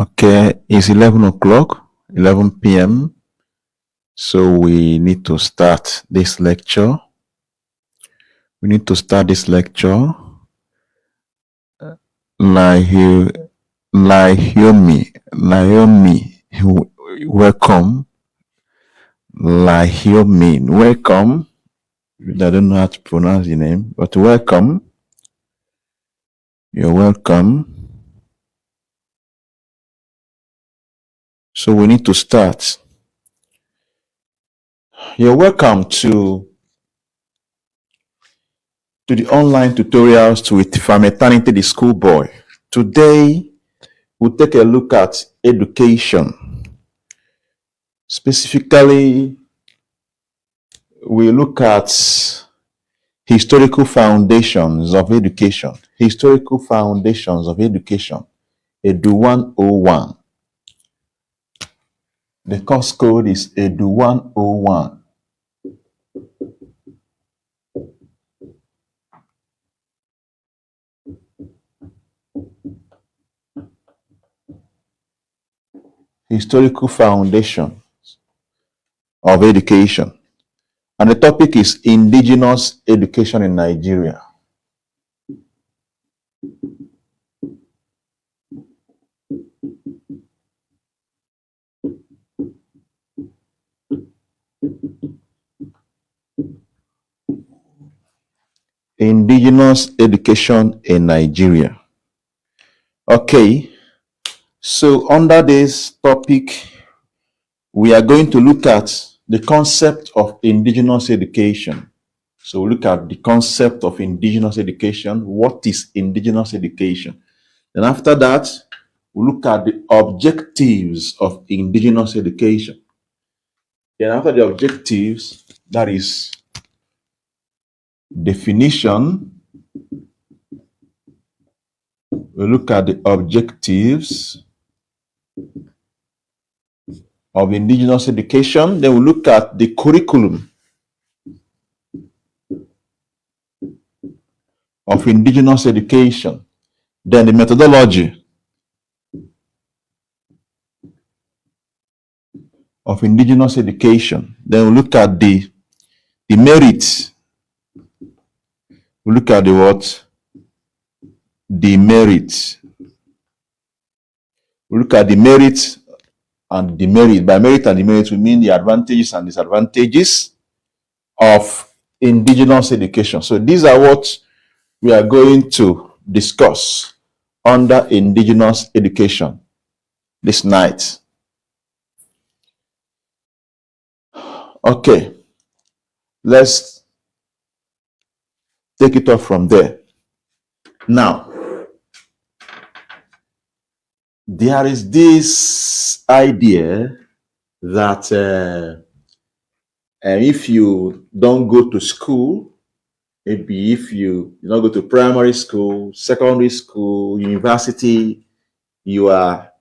Okay, it's 11 o'clock, 11 p.m. So we need to start this lecture. Naomi, welcome. Welcome. I don't know how to pronounce your name, but welcome. You're welcome. So we need to start. You're welcome to the online tutorials with Eternity the Schoolboy. Today, we'll take a look at education. Specifically, we look at historical foundations of education. Historical foundations of education. Edu 101. The course code is Edu 101. Historical foundations of education. And the topic is Indigenous education in Nigeria. Indigenous education in Nigeria. Okay, so under this topic, we are going to look at the concept of indigenous education. So we look at the concept of indigenous education. What is indigenous education? And after that, we look at the objectives of indigenous education. Then after the objectives, that is definition. We look at the objectives of indigenous education. Then we look at the curriculum of indigenous education. Then the methodology of indigenous education. Then we look at the merits. We look at the what? The merits. We look at the merits and the merit. By merit and the merit, we mean the advantages and disadvantages of indigenous education. So these are what we are going to discuss under indigenous education this night. Okay, let's take it off from there. Now, there is this idea that if you don't go to school, maybe if you don't go to primary school, secondary school, university, you are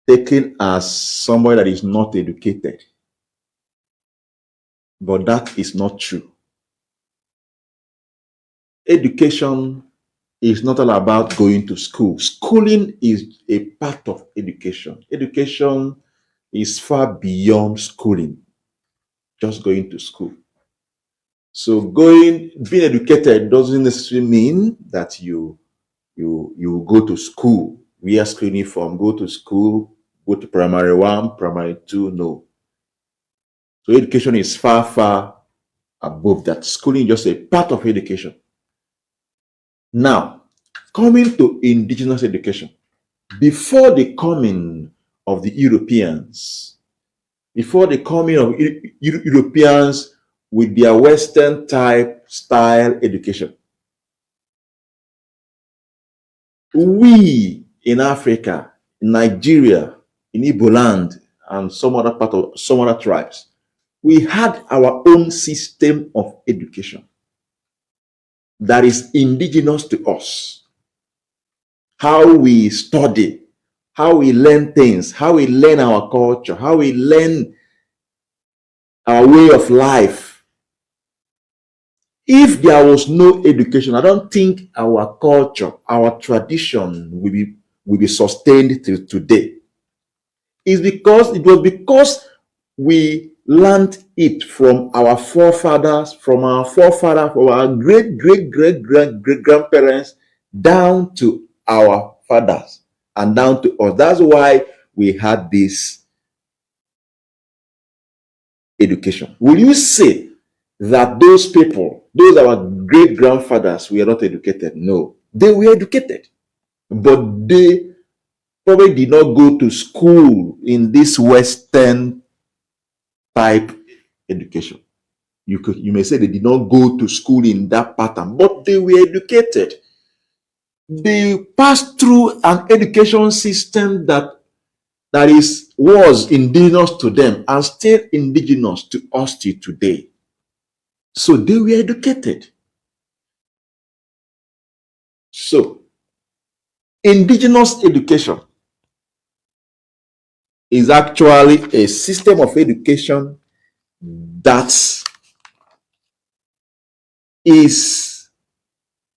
taken as somebody that is not educated. But that is not true. Education is not all about going to school. Schooling is a part of education. Education is far beyond schooling, just going to school. So being educated doesn't necessarily mean that you go to school, wear school uniform, go to school, go to primary 1, primary 2, no. So education is far, far above that. Schooling is just a part of education. Now, coming to indigenous education, before the coming of the Europeans, before the coming of Europeans with their Western type style education, we in Africa, in Nigeria, in Igbo land, and some other tribes, we had our own system of education that is indigenous to us. How we study, how we learn things, how we learn our culture, how we learn our way of life. If there was no education, I don't think our culture, our tradition will be will be sustained till today. It was because we learned it from our forefathers, from our great grandparents, down to our fathers and down to us. That's why we had this education. Will you say that those people, those our great grandfathers, were not educated? No, they were educated, but they probably did not go to school in this Western type education. You may say they did not go to school in that pattern, but they were educated. They passed through an education system that was indigenous to them and still indigenous to us till today. So they were educated. So indigenous education is actually a system of education that is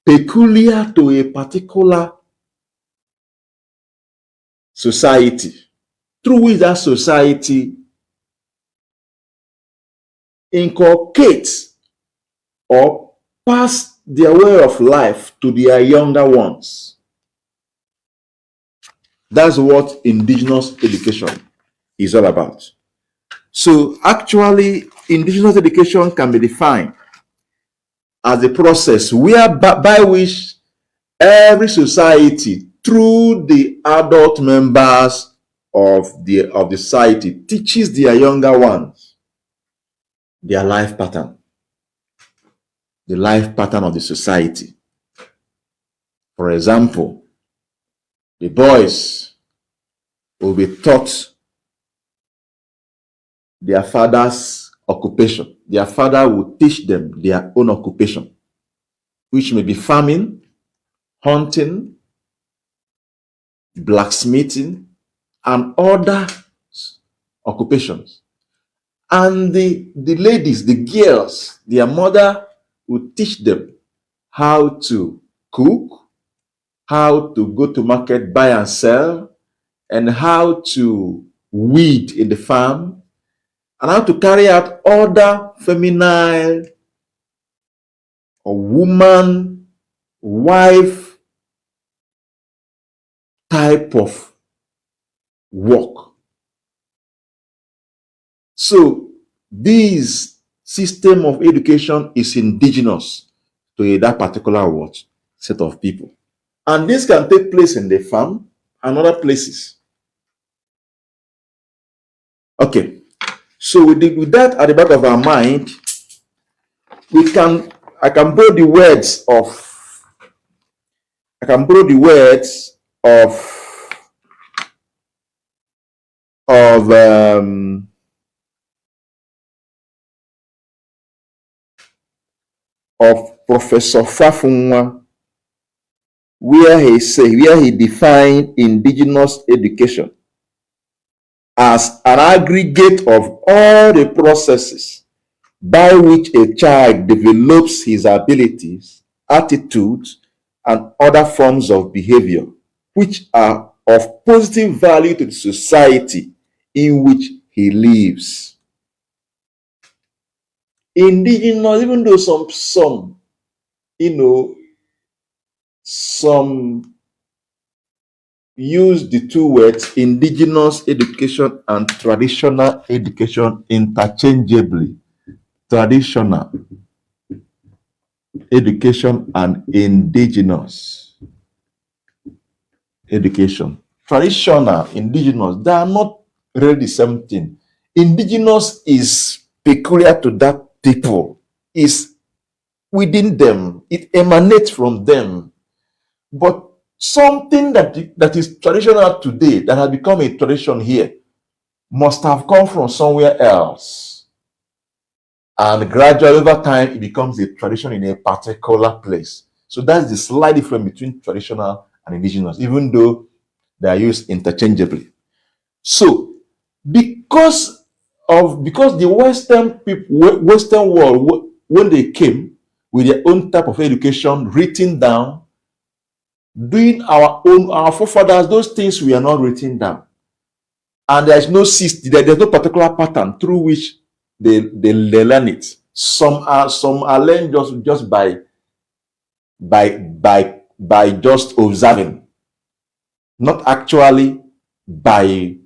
peculiar to a particular society, through which that society inculcates or pass their way of life to their younger ones. That's what indigenous education is all about. So actually, indigenous education can be defined as a process by which every society, through the adult members of the society, teaches their younger ones their life pattern, the life pattern of the society. For example, the boys will be taught their father's occupation. Their father will teach them their own occupation, which may be farming, hunting, blacksmithing, and other occupations. And the ladies, the girls, their mother will teach them how to cook, how to go to market, buy and sell, and how to weed in the farm, and how to carry out other feminine or woman, wife type of work. So this system of education is indigenous to that particular set of people. And this can take place in the farm and other places. Okay. So with that at the back of our mind, I can borrow the words of Professor Fafunwa, where he defined indigenous education as an aggregate of all the processes by which a child develops his abilities, attitudes, and other forms of behavior, which are of positive value to the society in which he lives. Indigenous, even though some use the two words indigenous education and traditional education interchangeably. Traditional education and indigenous education. Traditional, indigenous, they are not really the same thing. Indigenous is peculiar to that people, is within them, it emanates from them. But something that is traditional today, that has become a tradition here, must have come from somewhere else. And gradually, over time, it becomes a tradition in a particular place. So that's the slight difference between traditional and indigenous, even though they are used interchangeably. So, because the Western world, when they came with their own type of education written down, Doing our forefathers, those things we are not written down. And there's no particular pattern through which they learn it. Some are learned just by just observing, not actually by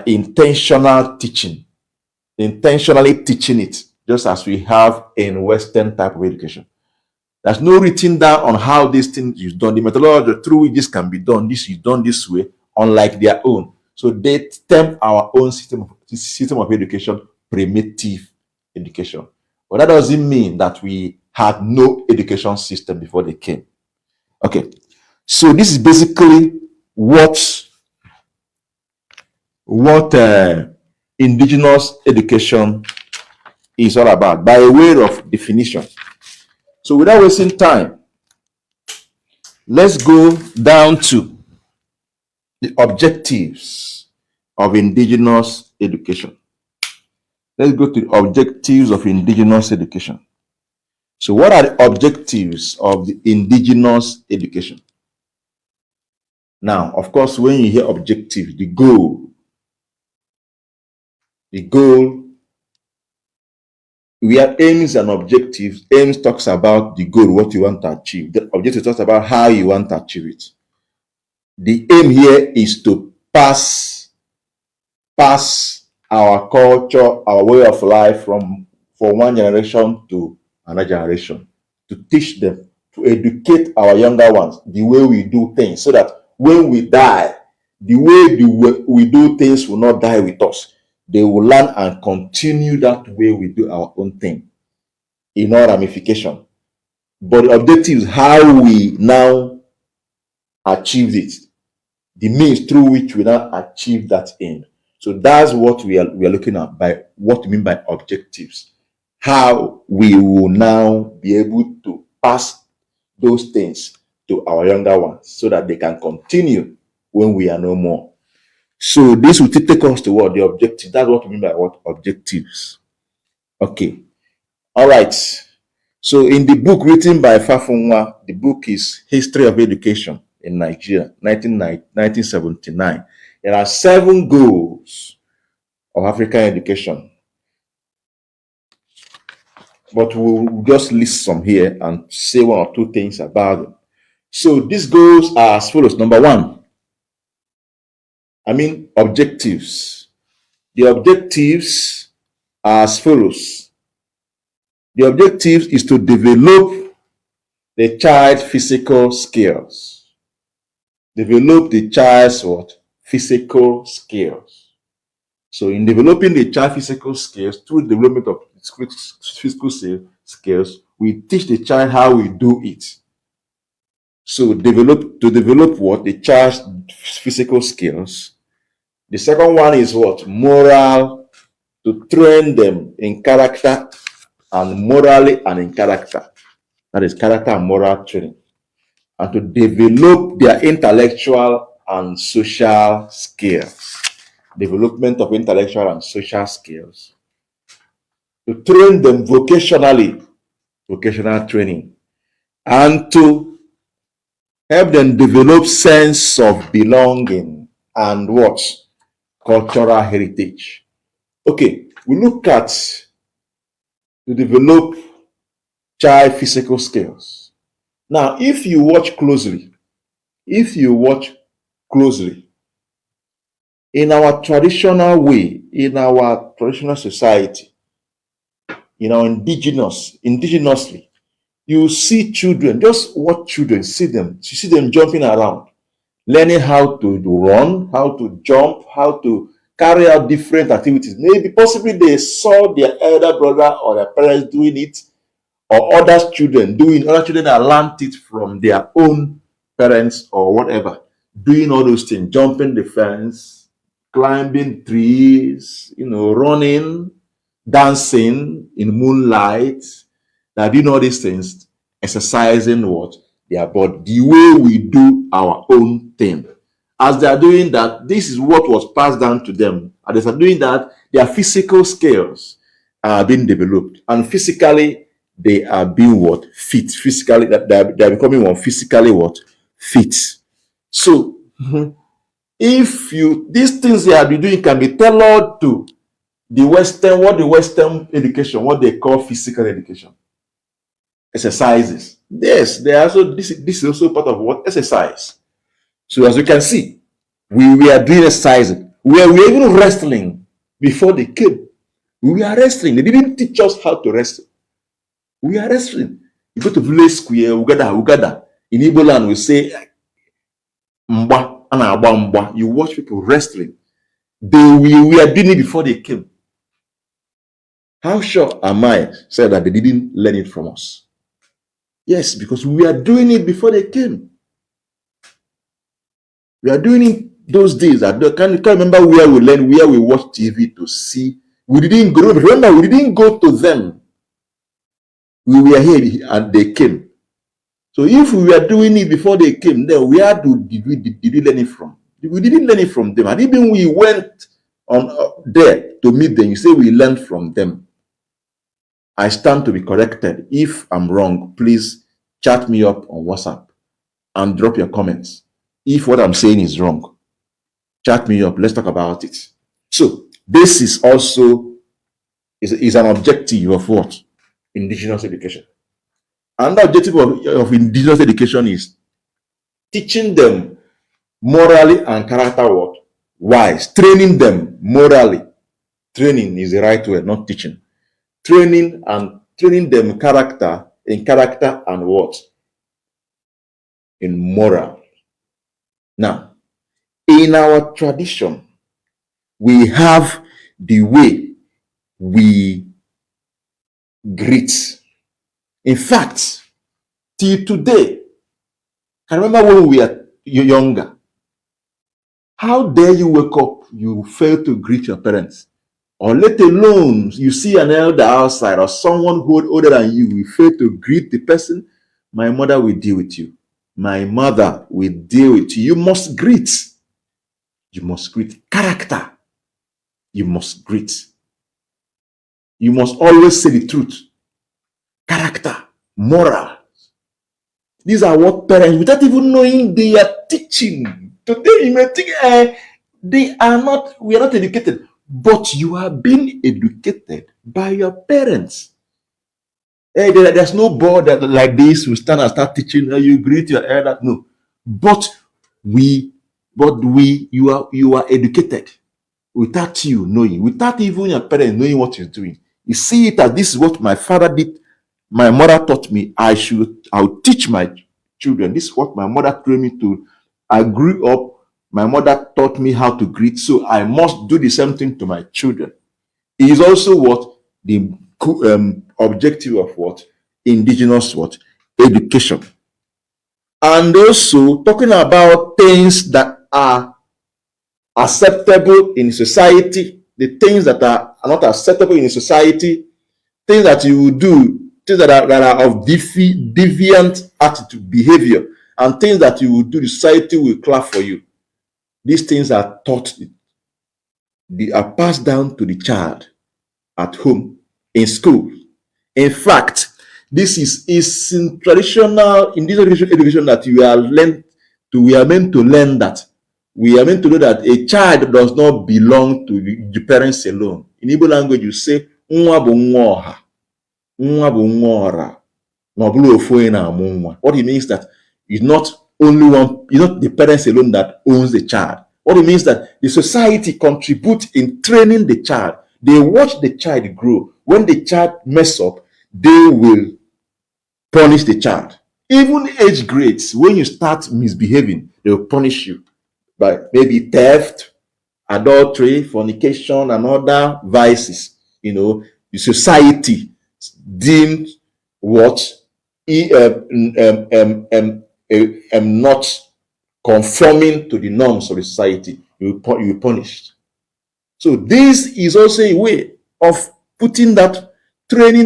intentional teaching, intentionally teaching it, just as we have in Western type of education. There's no written down on how this thing is done, the methodology through which this can be done. This is done this way, unlike their own. So they term our own system of education primitive education. But that doesn't mean that we had no education system before they came. Okay, so this is basically what indigenous education is all about, by way of definition. So without wasting time, let's go down to the objectives of indigenous education. Let's go to the objectives of indigenous education. So what are the objectives of the indigenous education? Now, of course, when you hear objective, the goal, we have aims and objectives. Aims talks about the goal, what you want to achieve. The objective talks about how you want to achieve it. The aim here is to pass our culture, our way of life from one generation to another generation, to teach them, to educate our younger ones the way we do things, so that when we die, the way we do things will not die with us. They will learn and continue that way we do our own thing in all ramification. But the objective is how we now achieve it, the means through which we now achieve that aim. So that's what we are looking at by what we mean by objectives. How we will now be able to pass those things to our younger ones so that they can continue when we are no more. So this will take us to what? The objective. That's what we mean by what? Objectives. Okay. All right. So in the book written by Fafunwa, the book is History of Education in Nigeria, 1979. There are 7 goals of African education. But we'll just list some here and say 1 or 2 things about them. So these goals are as follows. Number 1, objectives. The objectives are as follows. The objectives is to develop the child's physical skills. Develop the child's what? Physical skills. So in developing the child's physical skills, through the development of physical skills, we teach the child how we do it. So develop what? The child's physical skills. The second one is what? Moral, to train them in character and morally and in character. That is character and moral training. And to develop their intellectual and social skills. Development of intellectual and social skills. To train them vocationally, vocational training. And to help them develop sense of belonging and what? Cultural heritage. Okay, we look at to develop child physical skills. Now, if you watch closely, in our traditional way, in our traditional society, in our indigenously, you see children, just watch children, see them jumping around, learning how to run, how to jump, how to carry out different activities. Maybe possibly they saw their elder brother or their parents doing it, or other children that learned it from their own parents or whatever, doing all those things, jumping the fence, climbing trees, running, dancing in moonlight. They're doing all these things, exercising what? Their body, the way we do our own thing. As they are doing that, this is what was passed down to them. As they are doing that, their physical skills are being developed. And physically, they are being what? Fit. Physically, they are becoming what? Physically what? fits. So if these things they are doing can be tailored to the Western education, what they call physical education, exercises. Yes, they are also this is also part of what exercise. So as you can see, we are doing exercising. We were even wrestling before they came. We are wrestling. They didn't teach us how to wrestle. We are wrestling. You go to village square, Ugada. In Igbo land, we say Mba, Anaba Mba. You watch people wrestling. We are doing it before they came. How sure am I said that they didn't learn it from us? Yes, because we are doing it before they came. We are doing it those days. I can't remember where we learned, where we watched TV to see. We didn't go. Remember, we didn't go to them. We were here and they came. So if we were doing it before they came, then where did we learn it from? We didn't learn it from them. And even we went on there to meet them, you say we learned from them. I stand to be corrected. If I'm wrong, please chat me up on WhatsApp and drop your comments. If what I'm saying is wrong, chat me up. Let's talk about it. So this is also is an objective of what? Indigenous education. Another objective of indigenous education is teaching them morally and character wise, training them morally. Training is the right word, not teaching. Training them in character and what? In moral. Now, in our tradition, we have the way we greet. In fact, till today, I remember when we were younger, how dare you wake up, you fail to greet your parents? Or let alone you see an elder outside or someone older than you, you fail to greet the person. My mother will deal with you. My mother will deal with you. You must greet. You must greet. Character. You must greet. You must always say the truth. Character. Moral. These are what parents, without even knowing, they are teaching. Today you may think we are not educated. But you are being educated by your parents. There's no board that like this will stand and start teaching. You greet your elder. No, but you are educated without you knowing, without even your parents knowing what you're doing. You see it as this is what my father did. My mother taught me. I'll teach my children. This is what my mother trained me to. I grew up. My mother taught me how to greet, so I must do the same thing to my children. It is also what the objective of what indigenous what education, and also talking about things that are acceptable in society, the things that are not acceptable in society, things that you will do, things that are of deviant attitude, behavior, and things that you will do, the society will clap for you. These things are taught, they are passed down to the child at home, in school. In fact, this is in traditional indigenous education that we are meant to learn that. We are meant to know that a child does not belong to the parents alone. In Igbo language, you say, nwa bụ nwa ọha, nwa bụ nwa ọra, ma ọ bụrụ ofu onye na-amụ nwa. What it means that it's not the parents alone that owns the child. What it means that the society contributes in training the child. They watch the child grow. When the child mess up, they will punish the child. Even age grades, when you start misbehaving, they will punish you by maybe theft, adultery, fornication, and other vices. The society deemed what not conforming to the norms of the society, you will be punished. So this is also a way of training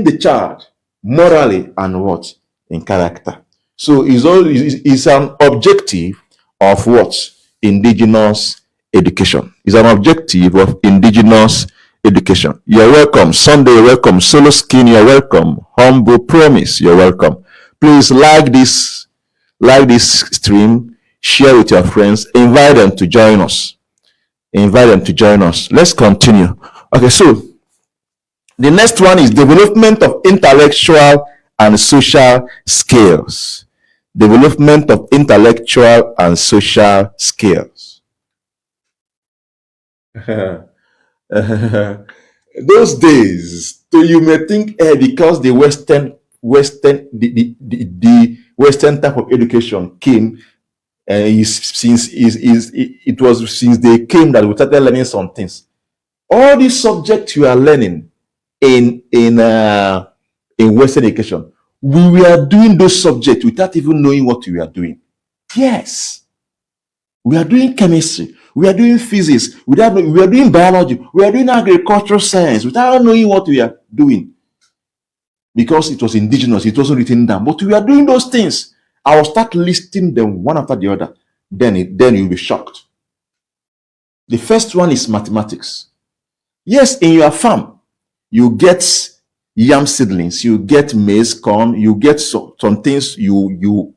the child morally and what in character. So it's an objective of what indigenous education. It's an objective of indigenous education. You're welcome. Sunday, you're welcome. Solo Skin, you're welcome. Humble Promise, you're welcome. Please like this like this stream, share with your friends, invite them to join us. Invite them to join us. Let's continue. Okay, so the next one is development of intellectual and social skills. Development of intellectual and social skills. Those days, so you may think, because the Western type of education came, it was since they came that we started learning some things. All these subjects you are learning in Western education, we were doing those subjects without even knowing what we are doing. Yes, we are doing chemistry, we are doing physics, we are doing biology, we are doing agricultural science without knowing what we are doing, because it was indigenous, it wasn't written down. But we are doing those things. I will start listing them one after the other. Then you'll be shocked. The first one is mathematics. Yes, in your farm, you get yam seedlings, you get maize, corn, you get some things you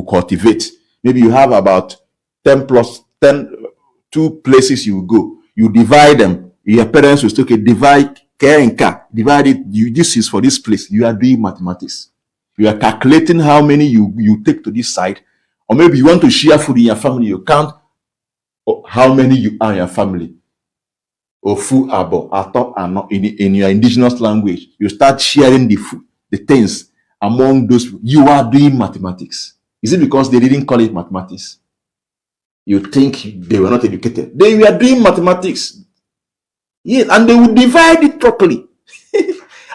cultivate. Maybe you have about 10 plus 10, 2 places you go. You divide them. Your parents will say, okay, divide it. This is for this place. You are doing mathematics. You are calculating how many you take to this side. Or maybe you want to share food in your family. You count how many you are in your family. Ofu, abo, ato, ano, in your indigenous language. You start sharing the food, the things among those. You are doing mathematics. Is it because they didn't call it mathematics? You think they were not educated? They were doing mathematics. Yes, and they will divide it properly.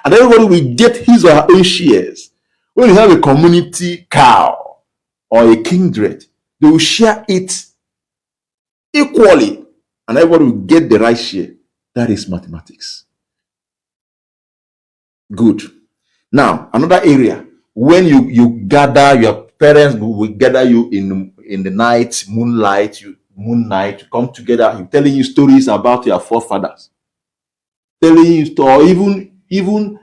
And everybody will get his or her own shares. When you have a community cow or a kindred, they will share it equally, and everybody will get the right share. That is mathematics. Good. Now, another area, when you gather, your parents will gather you in the night, moon night, you come together, you're telling you stories about your forefathers. Telling you, or even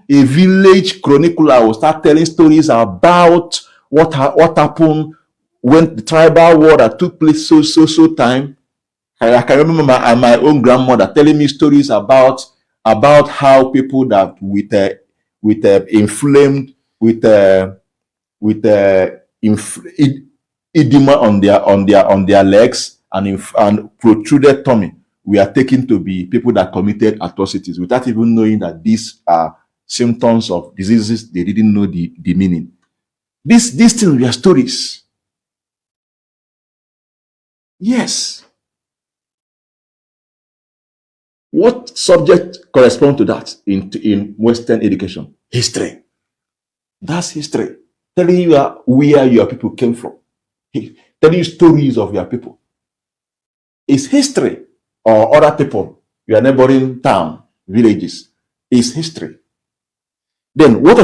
a village chronicler will start telling stories about what happened when the tribal war that took place so time. I can remember my own grandmother telling me stories about how people that inflamed edema on their legs and protruded tummy, we are taken to be people that committed atrocities without even knowing that these are symptoms of diseases they didn't know the meaning. These things were stories. Yes. What subject corresponds to that in Western education? History. That's history. Telling you where your people came from. Telling you stories of your people. It's history. Or other people, your neighboring town, villages, is history. Then what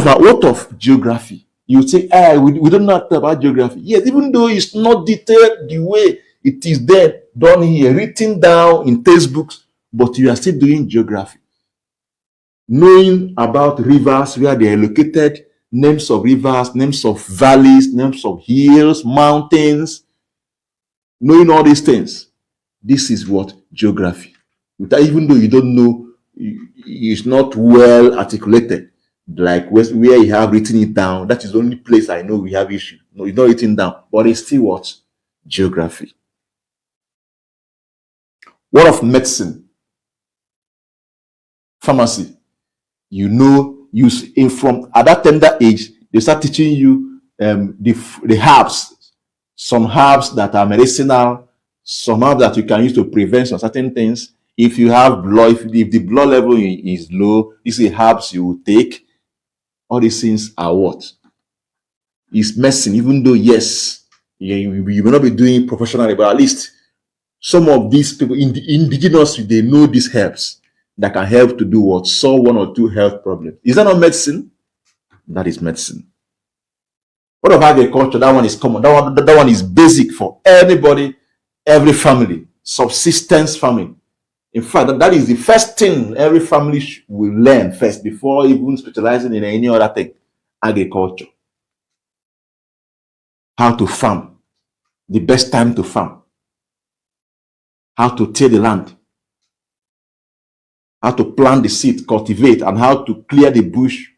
of geography? You say, we don't know about geography. Yes, even though it's not detailed the way it is there, done here, written down in textbooks, but you are still doing geography. Knowing about rivers, where they are located, names of rivers, names of valleys, names of hills, mountains, knowing all these things. This is what geography. Even though you don't know, it's not well articulated. Like where you have written it down, that is the only place I know we have issue. No, it's not written down, but it's still what? Geography. What of medicine? Pharmacy. You know, from at that tender age, they start teaching you the herbs, some herbs that are medicinal, some herbs that you can use to prevent some certain things. If you have blood, if the blood level is low, these are herbs you will take. All these things are what? It's medicine, even though, yes, you may not be doing it professionally, but at least some of these people, in the indigenous, they know these herbs that can help to do what? Solve 1 or 2 health problems. Is that not medicine? That is medicine. What of agriculture? That one is common. That one is basic for anybody, every family. Subsistence farming. In fact, that is the first thing every family will learn first before even specializing in any other thing. Agriculture. how to farm, the best time to farm, how to till the land, how to plant the seed, cultivate, and how to clear the bush,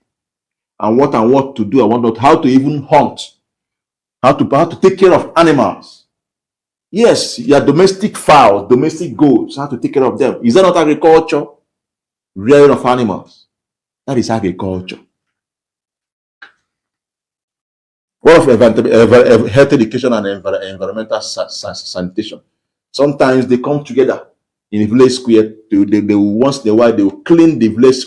and what to do and what not, how to even hunt, how to take care of animals. Yes, your domestic fowls, domestic goats, how to take care of them. Is that not agriculture? Rearing of animals. That is agriculture. What of health education and environmental sanitation? Sometimes they come together in a village square. They will, once in a while, they will clean the village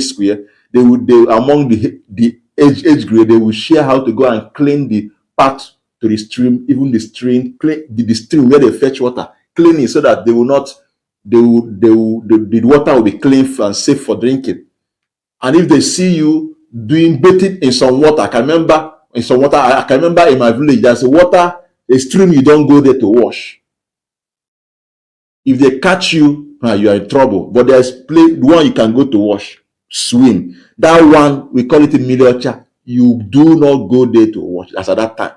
square. They among the age grade, they will share how to go and clean the path to the stream, even the stream, clean the stream where they fetch water, clean it so that they will not, the water will be clean and safe for drinking. And if they see you doing bathing in some water, I can remember in my village, there's a stream you don't go there to wash. If they catch you, you are in trouble. But there's the one you can go to wash, swim. That one, we call it a miliocha. You do not go there to wash. As at that time,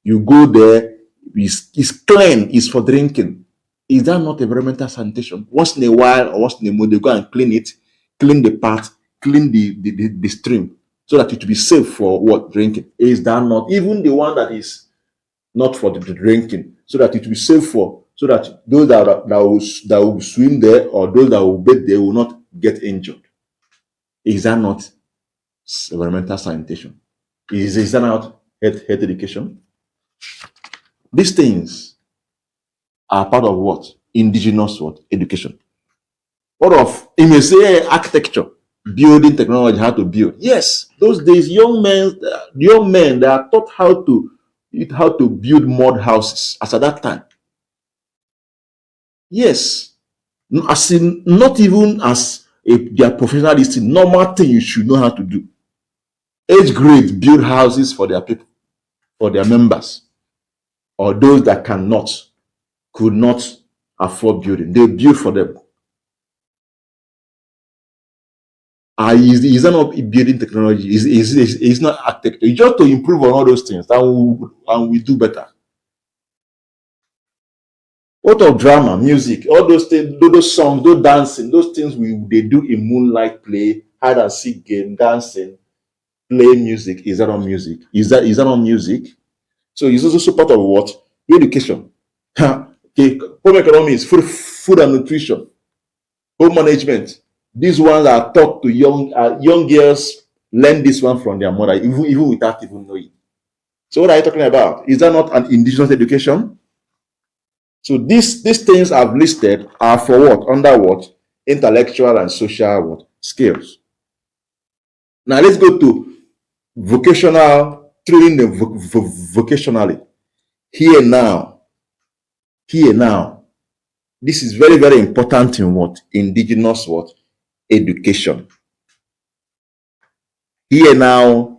you go there, it's clean, it's for drinking. Is that not environmental sanitation? Once in a while or once in a month, they go and clean it, clean the path, clean the stream, so that it will be safe for what? Drinking. Is that not even the one that is not for the drinking, so that it will be safe for, so that those that will swim there or those that will bathe there will not get injured? Is that not environmental sanitation? Is that not health education? These things are part of what? Indigenous what? Education. What of, you may say, architecture, building technology, how to build. Yes, those days, young men they are taught how to build mud houses as at that time. Yes, as in, not even as their professionalism, normal thing you should know how to do. Age grade build houses for their people, for their members, or those that could not afford building. They build for them. Is that not building technology? Is not architecture. It's just to improve on all those things, and we do better. What of drama, music, all those things, those songs, those dancing, those things they do in moonlight play, hide and seek game, dancing, play music. Is that not music? Is that not music? So it's also part of what? Education. Okay, home economics, food and nutrition, home management. These ones are taught to young girls, learn this one from their mother, even without even knowing. So what are you talking about? Is that not an indigenous education? So these things I've listed are for what? Under what? Intellectual and social what? Skills. Now let's go to vocational, training them vocationally. Here now, this is very, very important in what? Indigenous what? Education. Here now,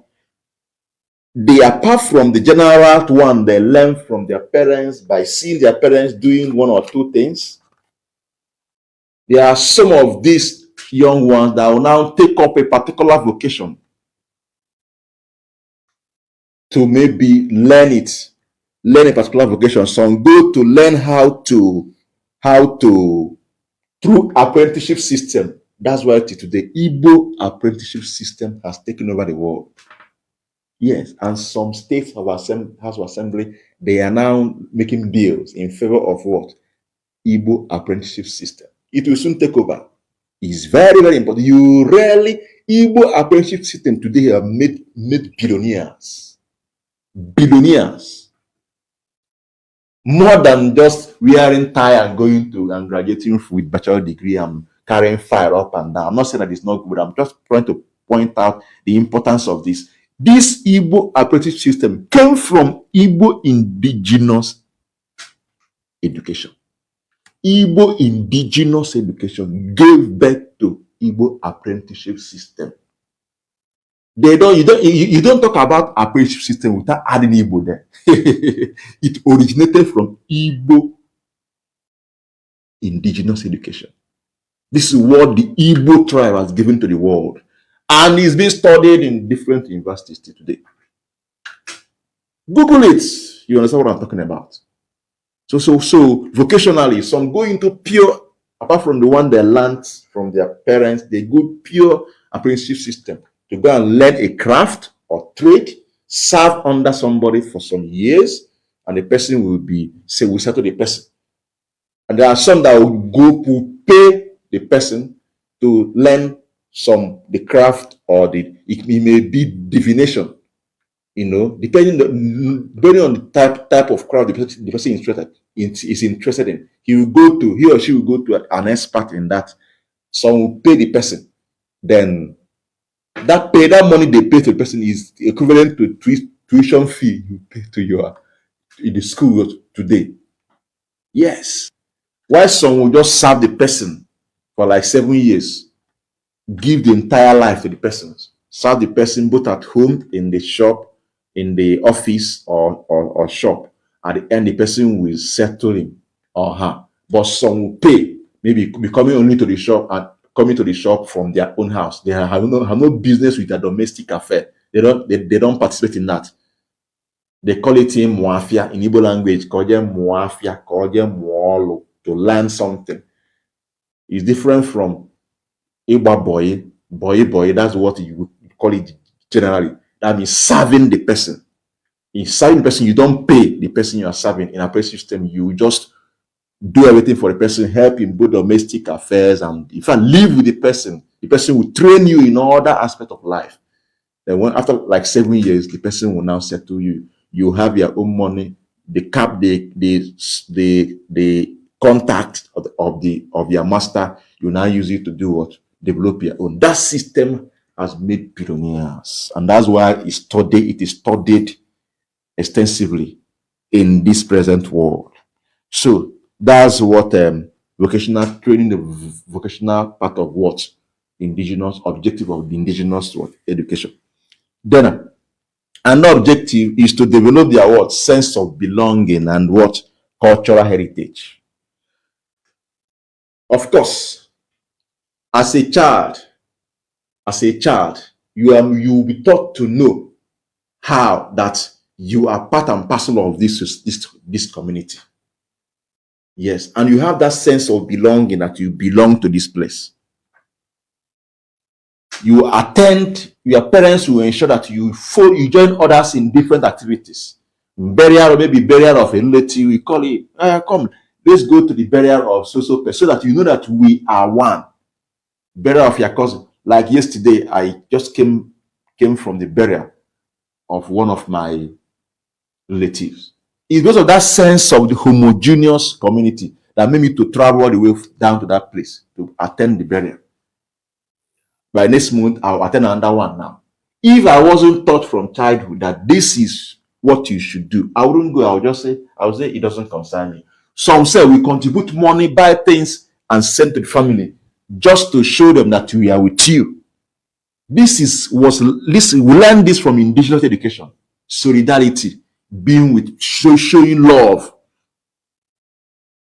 they, apart from the general one they learn from their parents by seeing their parents doing one or two things, there are some of these young ones that will now take up a particular vocation to maybe learn a particular vocation. Some go to learn how to through apprenticeship system. That's why today Igbo apprenticeship system has taken over the world. Yes, and some states of House of Assembly, they are now making bills in favor of what? Igbo apprenticeship system. It will soon take over. It's very, very important. Igbo apprenticeship system today have made billionaires. Billionaires. More than just wearing tie and going to and graduating with bachelor degree and carrying fire up and down. I'm not saying that it's not good. I'm just trying to point out the importance of this. This Igbo apprenticeship system came from Igbo indigenous education. Igbo indigenous education gave birth to Igbo apprenticeship system. You don't talk about apprenticeship system without adding Igbo there. It originated from Igbo indigenous education. This is what the Igbo tribe has given to the world, and it's being studied in different universities today. Google it. You understand what I'm talking about? So vocationally, some go into pure, apart from the one they learned from their parents, they go pure apprenticeship system to go and learn a craft or trade, serve under somebody for some years, and the person will settle the person. And there are some that will pay the person to learn the craft, or it may be divination, depending on the type of craft the person is interested in. He or she will go to an expert in that. Some will pay the person. Then that money they pay to the person is equivalent to tuition fee you pay to in the school today. Yes. Why some will just serve the person for like 7 years, give the entire life to the person, serve the person both at home, in the shop, in the office, or shop. At the end, the person will settle him or her. But some will pay, maybe coming only to the shop and coming to the shop from their own house. They have no business with their domestic affair. They don't participate in that. They call it in muafia in Igbo language, muafia, muolo, to learn something. It's different from Igba boy. That's what you call it generally. That means serving the person. In serving the person, you don't pay the person you are serving. In a pay system, you just do everything for the person, help in both domestic affairs, and in fact, live with the person. The person will train you in all that aspect of life. Then after like 7 years, the person will now settle you. You have your own money. The contact of your master, you now use it to do what? Develop your own. That system has made billionaires, and that's why it is studied extensively in this present world. So that's what vocational training, the vocational part of what indigenous objective of the indigenous education. Then another objective is to develop their sense of belonging and cultural heritage. Of course, as a child, you will be taught to know how that you are part and parcel of this community. Yes, and you have that sense of belonging, that you belong to this place. You attend, your parents will ensure that you join others in different activities. Burial, or maybe burial of a relative, we call it, come, let's go to the burial of so person, so that you know that we are one. Burial of your cousin. Like yesterday, I just came from the burial of one of my relatives. It's because of that sense of the homogeneous community that made me to travel all the way down to that place to attend the burial. By next month, I'll attend another one now. If I wasn't taught from childhood that this is what you should do, I wouldn't go. I would say it doesn't concern me. Some say we contribute money, buy things, and send to the family just to show them that we are with you. We learn this from indigenous education. Solidarity, being with, showing love.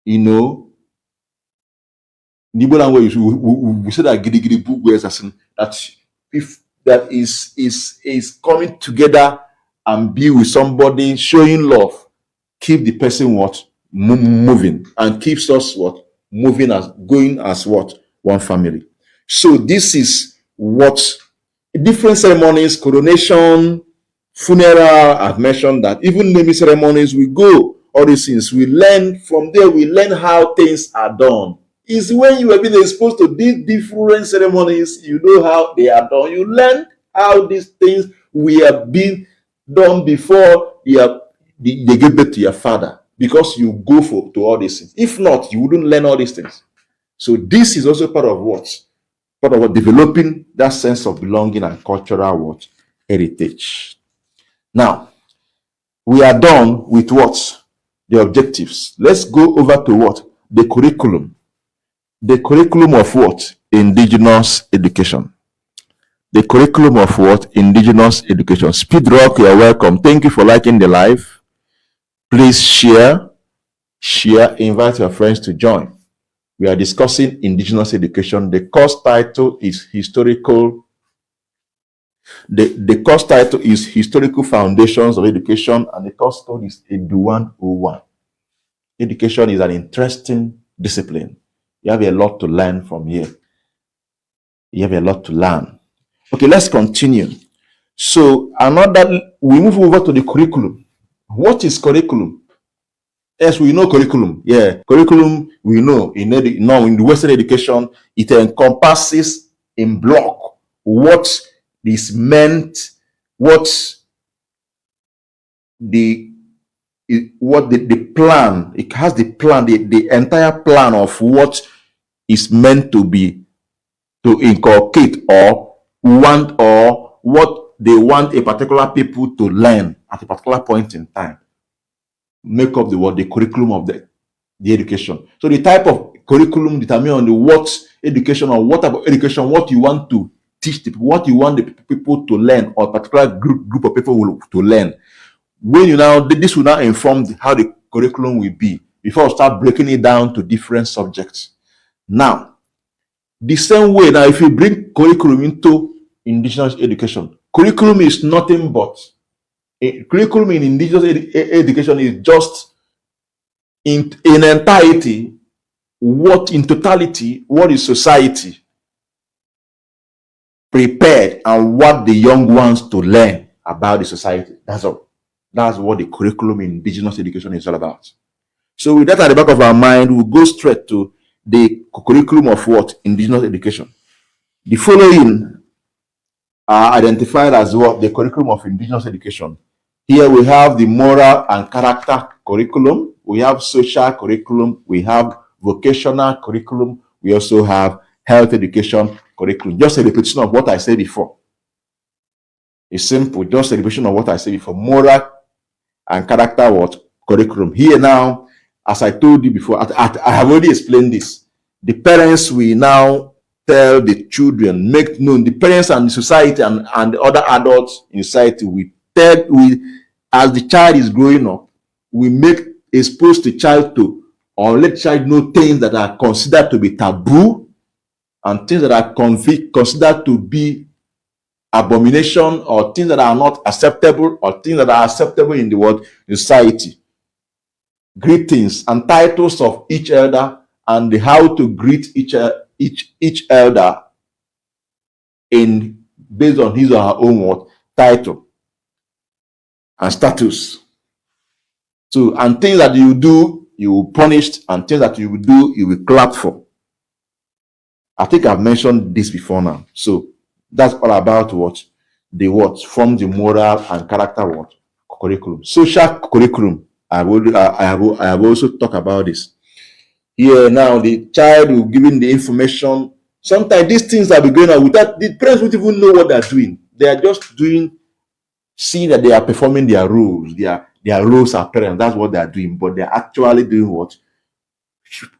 In Igbo language, we say that gidi bugwes, that if that is coming together and be with somebody, showing love, keep the person moving, and keeps us moving, going as one family. So this is different ceremonies, coronation, funeral. I've mentioned that even naming ceremonies, we go, all these things, we learn from there. We learn how things are done. It's when you have been exposed to these different ceremonies, you know how they are done. You learn how these things were being done before they gave birth to your father, because you go to all these things. If not, you wouldn't learn all these things. So this is also part of developing that sense of belonging and cultural heritage. Now, we are done with the objectives. Let's go over to the curriculum. The curriculum of indigenous education. The curriculum of indigenous education. Speed Rock, you are welcome. Thank you for liking the live. Please share, invite your friends to join. We are discussing indigenous education. The course title is Historical The course title is Historical Foundations of Education, and the course code is Edu 101. Education is an interesting discipline. You have a lot to learn from here. You have a lot to learn. Okay, let's continue. So we move over to the curriculum. What is curriculum? Yes, we know curriculum. Yeah, curriculum, we know. In the Western education, it encompasses in block what is meant, what the plan. It has the plan, the entire plan of what is meant to be, to inculcate or what they want a particular people to learn at a particular point in time. Make up the curriculum of the education. So the type of curriculum determine on the what education, or what type of education, what you want to teach the people, what you want the people to learn, or a particular group of people to learn. When this will now inform how the curriculum will be before we start breaking it down to different subjects. Now, the same way, now if you bring curriculum into indigenous education, curriculum is nothing but curriculum in indigenous education is just in entirety, in totality, what is society prepared and what the young ones to learn about the society. That's all. That's what the curriculum in indigenous education is all about. So with that at the back of our mind, we'll go straight to the curriculum of what? Indigenous education. The following are identified as what? The curriculum of indigenous education. Here we have the moral and character curriculum. We have social curriculum. We have vocational curriculum. We also have health education curriculum. Just a repetition of what I said before. It's simple. Just a repetition of what I said before. Moral and character what? Curriculum. Here now, as I told you before, I have already explained this. The parents will now tell the children, make known, the parents and the society and the other adults in society as the child is growing up, we expose the child to, or let the child know things that are considered to be taboo and things that are considered to be abomination, or things that are not acceptable, or things that are acceptable in the world society. Greetings and titles of each elder, and how to greet each elder based on his or her own title and status. So, and things that you do, you will punish, and things that you will do, you will clap for. I think I've mentioned this before now. So that's all about what from the moral and character curriculum. Social curriculum. I have also talked about this. Here now, the child will given the information. Sometimes these things are going on without the parents won't even know what they're doing. They are just seeing that they are performing their roles. Their roles are parents. That's what they are doing. But they're actually doing what?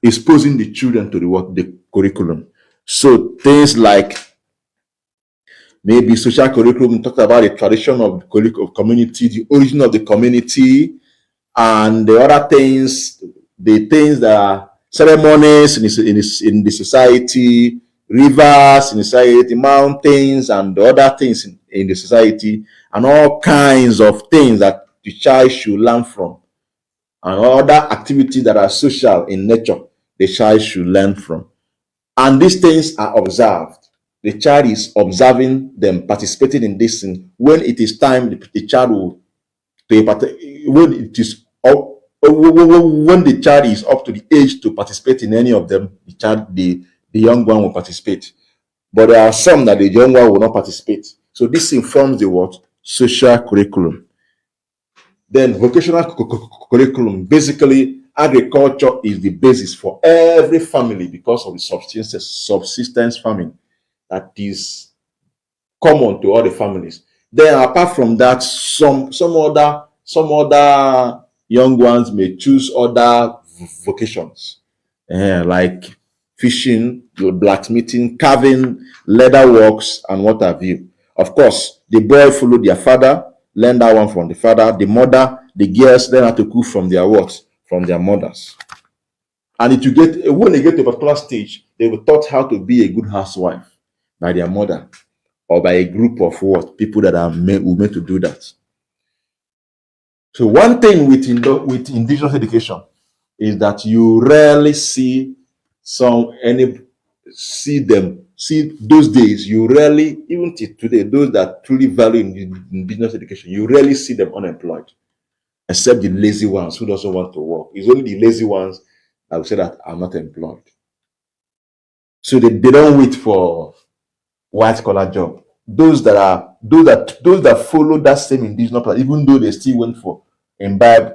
Exposing the children to the curriculum. So things like maybe social curriculum talks about the tradition of the community, the origin of the community, and the other things, the things that are ceremonies in the society, rivers in the society, mountains, and the other things in the society, and all kinds of things that the child should learn from, and other activities that are social in nature, the child should learn from. And these things are observed. The child is observing them, participating in this thing. When it is time, the child will, when the child is up to the age to participate in any of them, the young one will participate. But there are some that the young one will not participate. So this informs the social curriculum. Then vocational curriculum. Basically, agriculture is the basis for every family because of the subsistence farming that is common to all the families. Then apart from that, some other young ones may choose other vocations, like fishing, blacksmithing, carving, leather works, and what have you. Of course, the boy follow their father, learn that one from the father. The mother, the girls learn how to cook from their from their mothers. And when they get to a particular stage, they were taught how to be a good housewife by their mother, or by a group of what people that are meant to do that. So one thing with indigenous education is that you rarely see those days. You rarely, even till today, those that truly value indigenous education, you rarely see them unemployed, except the lazy ones who doesn't want to work. It's only the lazy ones that will say that I'm not employed. So they don't wait for white collar job. Those that follow that same indigenous path, even though they still went for imbibe,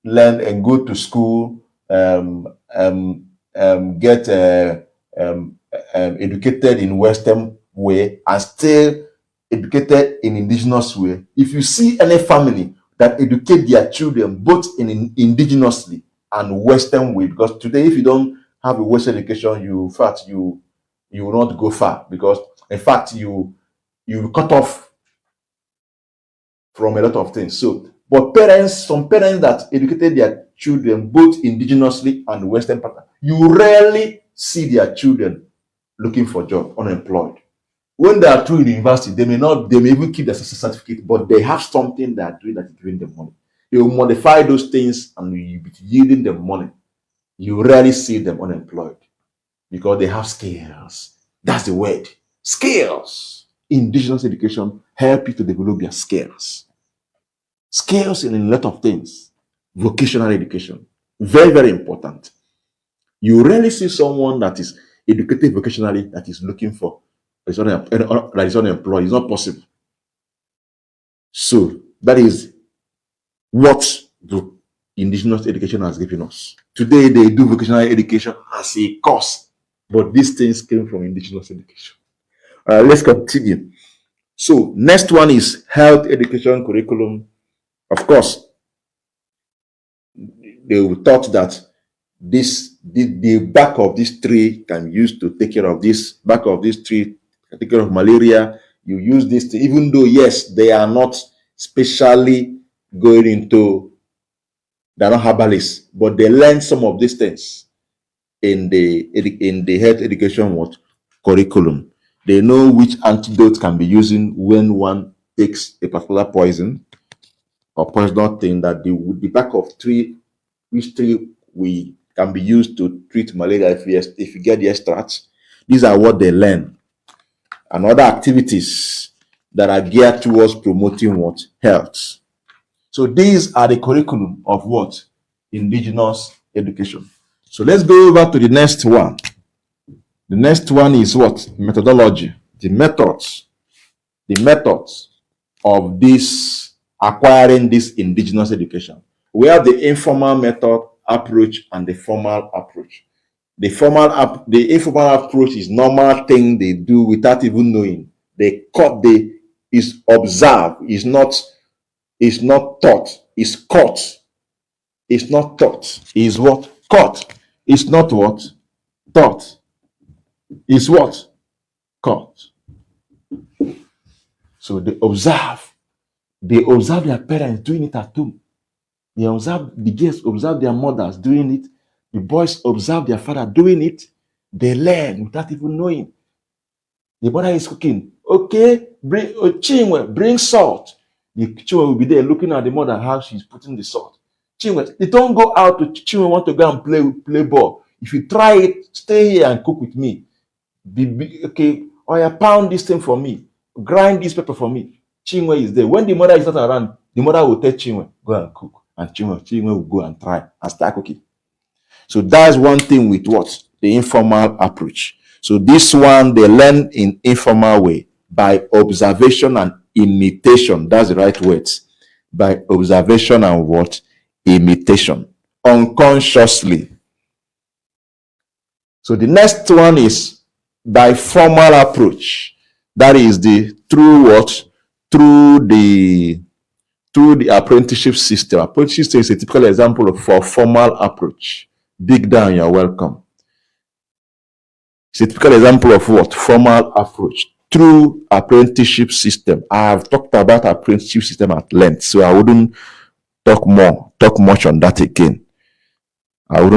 learn and go to school, get educated in Western way and still educated in indigenous way. If you see any family that educate their children both in indigenously and Western way, because today if you don't have a Western education, you will not go far, because in fact you cut off from a lot of things. So, but some parents that educated their children both indigenously and Western pattern, you rarely see their children looking for job, unemployed. When they are through university, they may even keep their certificate, but they have something they are doing that is giving them money. They will modify those things and will be yielding them money. You rarely see them unemployed because they have skills. That's the word. Skills. Indigenous education help you to develop your skills. Skills in a lot of things. Vocational education. Very, very important. You rarely see someone that is educated vocationally that is looking for, that is unemployed. It's not possible. So that is what the indigenous education has given us. Today they do vocational education as a course, but these things came from indigenous education. Let's continue. So next one is health education curriculum. Of course, they were taught that the back of this tree can be used to take care of this. Back of this tree can take care of malaria. You use this to, even though yes, they are not specially going into, they're not herbalists, but they learn some of these things in the health education curriculum. They know which antidote can be using when one takes a particular poison or poisonous thing, that the back of tree, which tree we can be used to treat malaria if you get the extracts. These are what they learn. And other activities that are geared towards promoting what? Health. So these are the curriculum of what? Indigenous education. So let's go over to the next one. The next one is what? Methodology. The methods of this acquiring this indigenous education. We have the informal method approach and the formal approach. The informal approach is normal thing they do without even knowing. Is observed, is not taught, is caught. It's not taught. Is what? Caught. It's not what? Taught. Is what? Caught. So they observe their parents doing it at home. They observe, the girls observe their mothers doing it. The boys observe their father doing it. They learn without even knowing. The mother is cooking. Okay, Chinwe, bring salt. The Chinwe will be there looking at the mother, how she's putting the salt. Chinwe, they don't go out to Chinwe want to go and play ball. If you try it, stay here and cook with me. Okay, or you pound this thing for me. Grind this pepper for me. Chinwe is there. When the mother is not around, the mother will tell Chinwe, go and cook. And Chinwe will go and try and start cooking. So that's one thing with what? The informal approach. So this one, they learn in informal way by observation and imitation. That's the right words. By observation and what? Imitation. Unconsciously. So the next one is by formal approach. That is through what? Through the apprenticeship system. Apprenticeship system is a typical example for formal approach. Big down, you're welcome. It's a typical example of what? Formal approach. Through apprenticeship system. I have talked about apprenticeship system at length, so I wouldn't talk much on that again. I've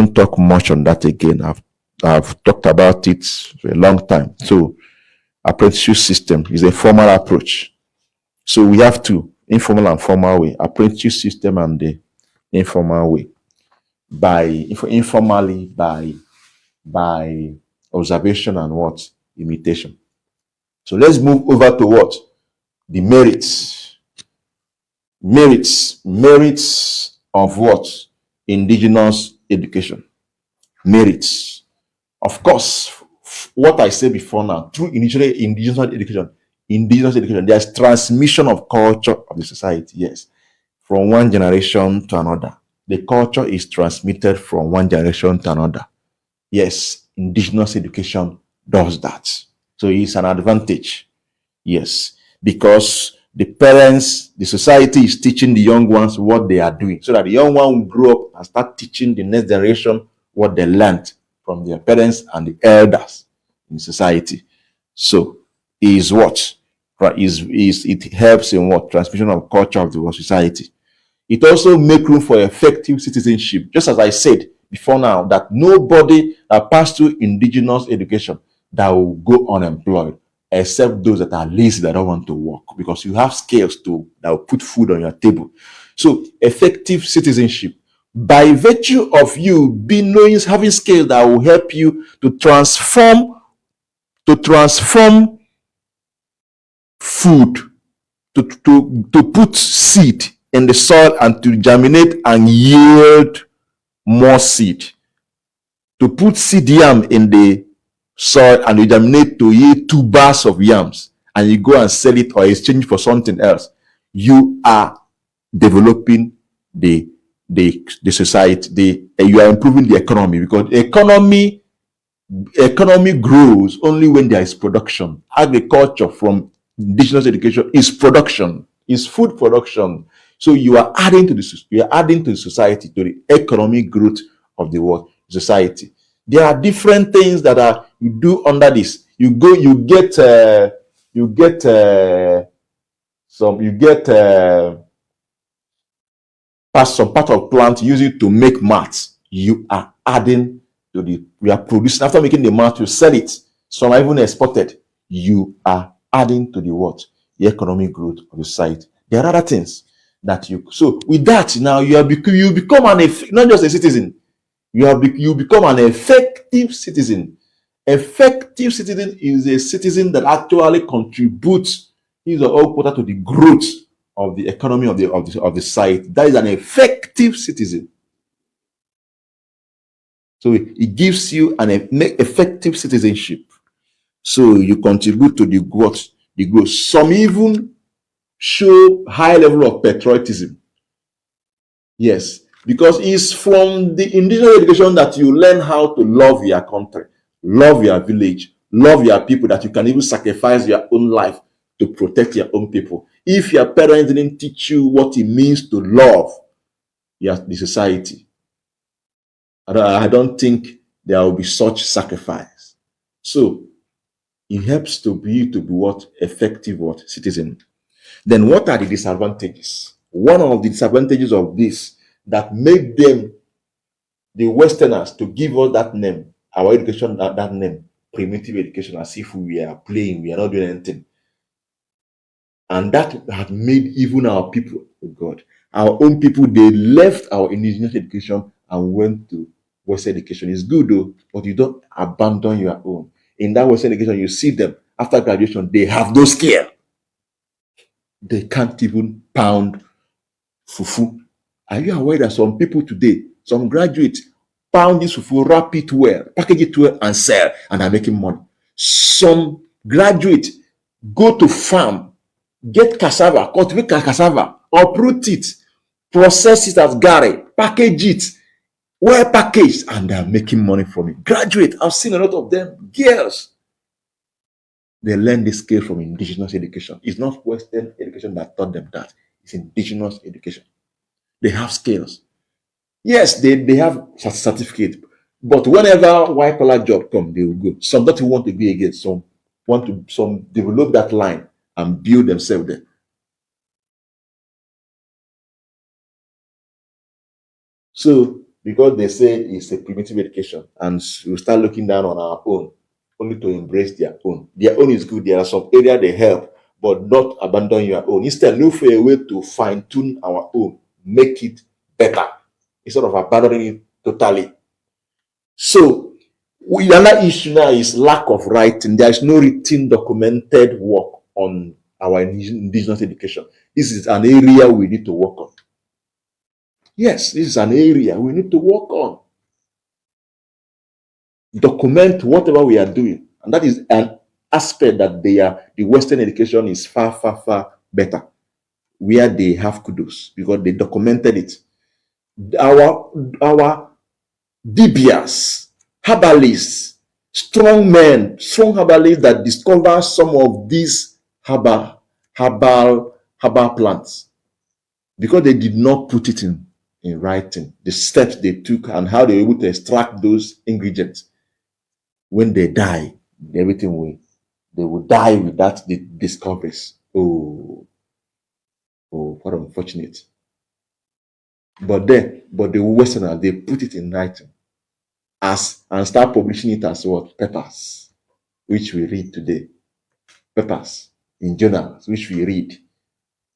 talked about it for a long time. So apprenticeship system is a formal approach. So we have two, informal and formal way, apprenticeship system and the informal way. Informally by observation and what? Imitation. So let's move over to what? The merits. Merits of what? Indigenous education. Merits. Of course, what I said before now, through indigenous education, there's transmission of culture of the society, yes, from one generation to another. The culture is transmitted from one generation to another. Yes, indigenous education does that. So it's an advantage. Yes, because the parents, the society is teaching the young ones what they are doing, so that the young one will grow up and start teaching the next generation what they learned from their parents and the elders in society. So is what? It helps in what? Transmission of culture of the society. It also makes room for effective citizenship. Just as I said before now, that nobody that passed through indigenous education that will go unemployed, except those that are lazy, that don't want to work, because you have skills that will put food on your table. So effective citizenship, by virtue of you being knowing, having skills that will help you to transform food, to put seed in the soil and to germinate and yield more seed. To put seed yam in the soil and you germinate to yield 2 bars of yams, and you go and sell it or exchange for something else, you are developing the society. You are improving the economy, because economy grows only when there is production. Agriculture from indigenous education is production, is food production. So you are adding to the society, to the economic growth of the world society. There are different things that you do under this. You get some part of plant, use it to make mats. You are adding to we are producing, after making the mat, you sell it. Some are even exported. You are adding to the economic growth of the site. There are other things that so with that, now you become not just a citizen, you become an effective citizen. Effective citizen is a citizen that actually contributes his or her quota to the growth of the economy of the site. That is an effective citizen. So it gives you an effective citizenship. So you contribute to the growth. Some even show high level of patriotism. Yes, because it's from the indigenous education that you learn how to love your country, love your village, love your people, that you can even sacrifice your own life to protect your own people. If your parents didn't teach you what it means to love the society, I don't think there will be such sacrifice. So it helps to be what? Effective citizen. Then what are the disadvantages? One of the disadvantages of this that make them, the Westerners, to give us that name, our education, that name, primitive education, as if we are playing, we are not doing anything. And that had made even our people, oh God, our own people, they left our indigenous education and went to Western education. It's good though, but you don't abandon your own. In that Western education, you see them after graduation, they have no skill. They can't even pound fufu. Are you aware that some people today, some graduates, pound this fufu, wrap it well, package it well, and sell, and are making money? Some graduates go to farm, get cassava, cultivate cassava, uproot it, process it as gari, package it, well packaged, and they are making money from it. Graduate, I've seen a lot of them, girls. They learn this skill from indigenous education. It's not Western education that taught them that. It's indigenous education. They have skills. Yes, they have certificate, but whenever white collar job come, they will go. Some don't want to be again. Some develop that line and build themselves there. So because they say it's a primitive education, and we start looking down on our own. only to embrace their own. Their own is good. There are some areas they help, but not abandon your own. Instead, look for a way to fine-tune our own, make it better, instead of abandoning it totally. So, another issue now is lack of writing. There is no written documented work on our indigenous education. This is an area we need to work on. Yes, this is an area we need to work on. Document whatever we are doing. And that is an aspect that the Western education is far, far, far better, where they have kudos because they documented it. Our DBS, herbalists, strong men, strong herbalists that discover some of these herbal plants, because they did not put it in writing, the steps they took and how they were able to extract those ingredients. When they die, everything they will die with that discoveries. Oh, what unfortunate. But the Westerners, they put it in writing and start publishing it as what? Papers, which we read today. Papers in journals, which we read.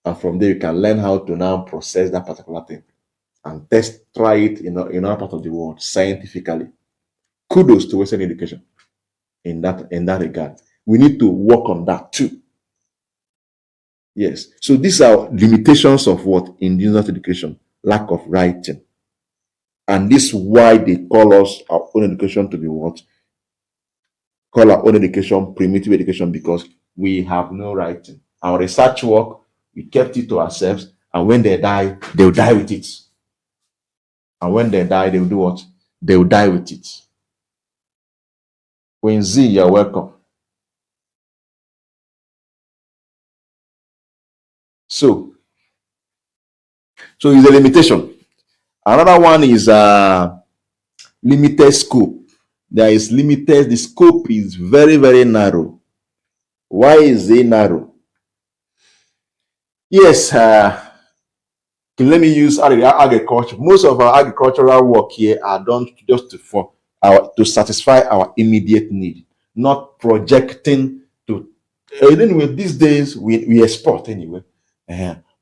And from there, you can learn how to now process that particular thing and try it in our part of the world scientifically. Kudos to Western education in that regard. We need to work on that too. Yes. So these are limitations of what? Indigenous education. Lack of writing. And this is why they call us our own education to be what? Call our own education primitive education, because we have no writing. Our research work, we kept it to ourselves, and when they die, they'll die with it. And when they die, they'll do what? They'll die with it. When Z, you're welcome. So it's a limitation. Another one is limited scope. There is limited, the scope is very, very narrow. Why is it narrow? Yes, let me use agriculture. Most of our agricultural work here are done just to satisfy our immediate need, not projecting to. Anyway, these days we export anyway,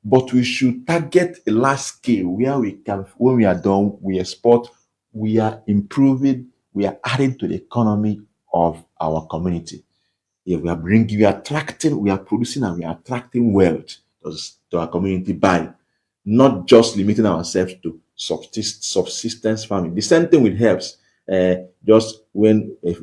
but we should target a large scale where we can. When we are done, we export. We are improving. We are adding to the economy of our community. Yeah, we are producing, and we are attracting wealth to our community by not just limiting ourselves to subsistence farming. The same thing with herbs. Just when a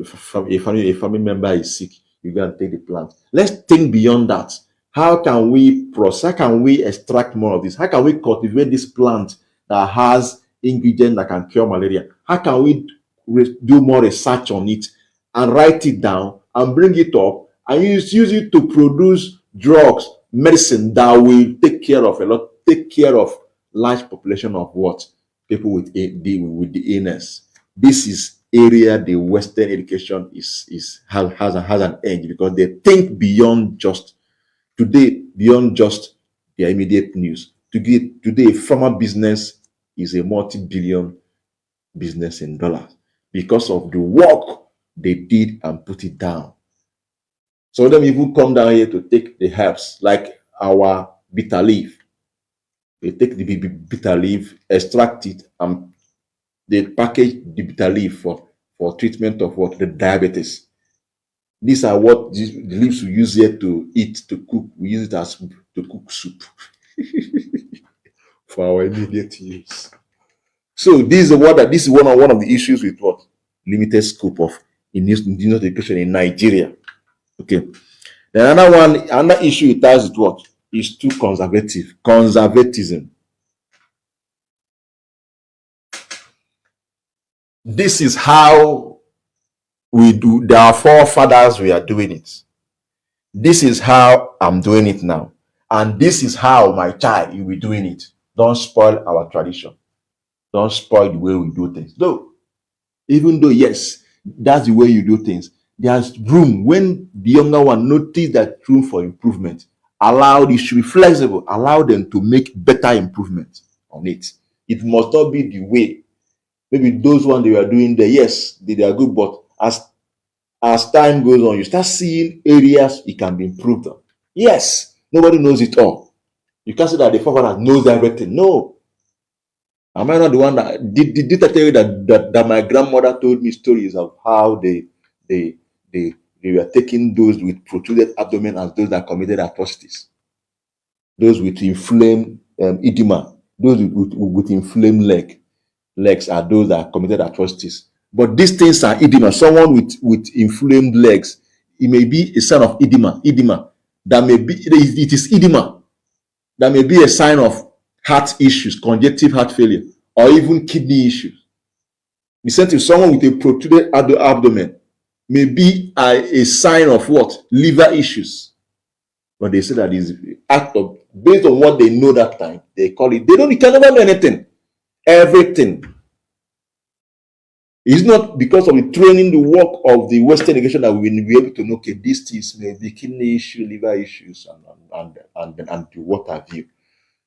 family member is sick, you go and take the plant. Let's think beyond that. How can we process? How can we extract more of this? How can we cultivate this plant that has ingredients that can cure malaria? How can we do more research on it and write it down and bring it up and use it to produce drugs, medicine that will take care of large population of what? People with the illness. This is area the Western education has an edge, because they think beyond just their immediate news. Today, farmer business is a multi-billion business in dollars because of the work they did and put it down. Some of them even come down here to take the herbs, like our bitter leaf. They take the bitter leaf, extract it, and they package the bitter leaf for treatment of what? The diabetes. These are what the leaves we use here to eat, to cook. We use it as to cook soup for our immediate use. So this is one of the issues with what? Limited scope of indigenous education in Nigeria. Okay. Then another issue it has with what? Is too conservative. Conservatism. This is how we do. Our forefathers we are doing it. This is how I'm doing it now. And this is how my child will be doing it. Don't spoil our tradition. Don't spoil the way we do things. Even though, yes, that's the way you do things, there's room. When the younger one notice that room for improvement, it should be flexible. Allow them to make better improvement on it. It must not be the way. Maybe those ones they were doing there, yes, they are good, but as as time goes on, you start seeing areas it can be improved on. Yes, nobody knows it all. You can't say that the forefather knows everything. No. Am I not the one that did I tell you that my grandmother told me stories of how they they were taking those with protruded abdomen as those that committed atrocities, those with inflamed edema, those with inflamed legs are those that committed atrocities. But these things are edema. Someone with inflamed legs, it may be a sign of edema. That may be it is edema. That may be a sign of heart issues, congestive heart failure, or even kidney issues. The same thing, someone with a protruded abdomen may be a sign of what? Liver issues. But they say that is act of, based on what they know that time, they call it. You can never know anything. Everything. It's not because of the training, the work of the Western education that we will be able to know, okay, these things may be kidney issue, liver issues, and what have you.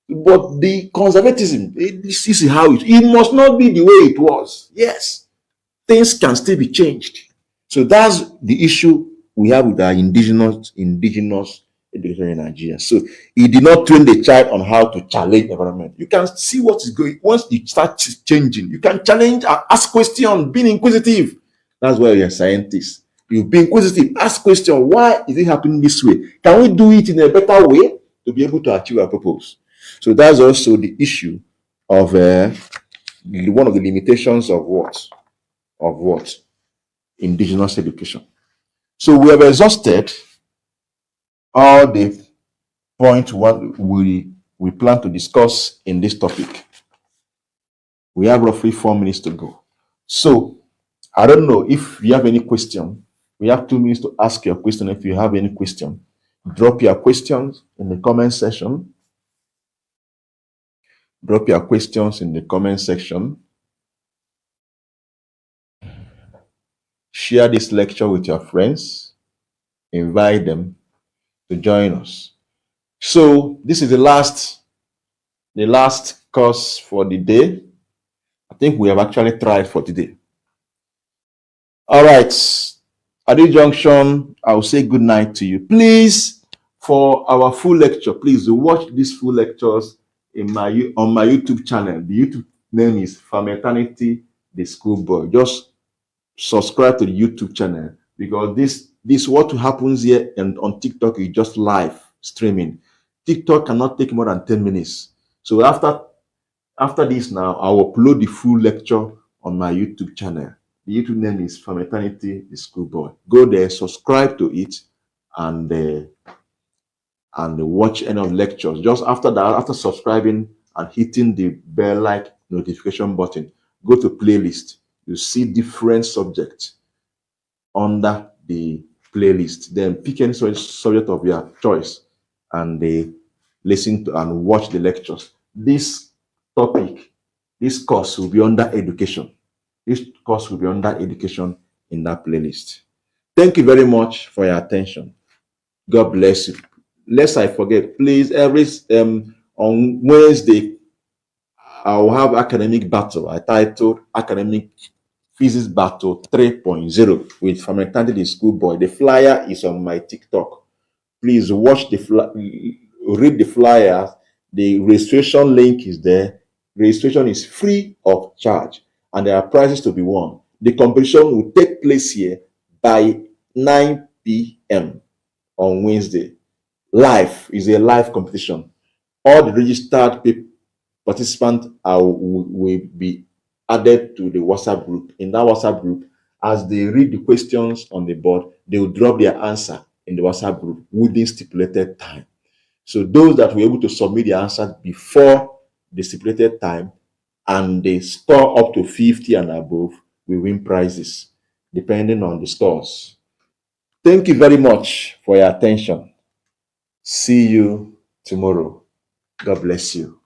But the conservatism, this is how it must not be the way it was. Yes, things can still be changed. So that's the issue we have with our indigenous education in Nigeria. So he did not train the child on how to challenge environment. You can see what is going. Once you start changing, you can challenge, ask questions, being inquisitive. That's why you're a scientist. You be inquisitive, ask questions. Why is it happening this way? Can we do it in a better way to be able to achieve our purpose? So that's also the issue of one of the limitations of what indigenous education. So we have exhausted all the points what we plan to discuss in this topic. We have roughly 4 minutes to go. So I don't know if you have any question. We have 2 minutes to ask your question. If you have any question, drop your questions in the comment section. Drop your questions in the comment section. Share this lecture with your friends. Invite them to join us. So this is the last course for the day. I think we have actually tried for today. All right. At this junction, I'll say good night to you. Please, for our full lecture, please watch these full lectures on my YouTube channel. The YouTube name is Eternity, the Schoolboy. Just subscribe to the YouTube channel, because this what happens here and on TikTok is just live streaming. TikTok cannot take more than 10 minutes. So after this now, I'll upload the full lecture on my YouTube channel. The YouTube name is From Eternity, the Schoolboy. Go there, subscribe to it, and watch any of the lectures. Just after that, after subscribing and hitting the bell-like notification button, go to playlist. You see different subjects under the playlist. Then pick any subject of your choice and listen to and watch the lectures. This topic, this course will be under education. This course will be under education in that playlist. Thank you very much for your attention. God bless you. Lest I forget, please, every on Wednesday, I will have academic battle. I titled Academic Physics Battle 3.0 with From Eternity the Schoolboy. The flyer is on my TikTok. Please watch read the flyer. The registration link is there. Registration is free of charge, and there are prizes to be won. The competition will take place here by 9 p.m. on Wednesday. Live is a live competition. All the registered participants will be added to the WhatsApp group. In that WhatsApp group, as they read the questions on the board, they will drop their answer in the WhatsApp group within stipulated time. So those that were able to submit their answers before the stipulated time and they score up to 50 and above, we win prizes depending on the scores. Thank you very much for your attention. See you tomorrow. God bless you.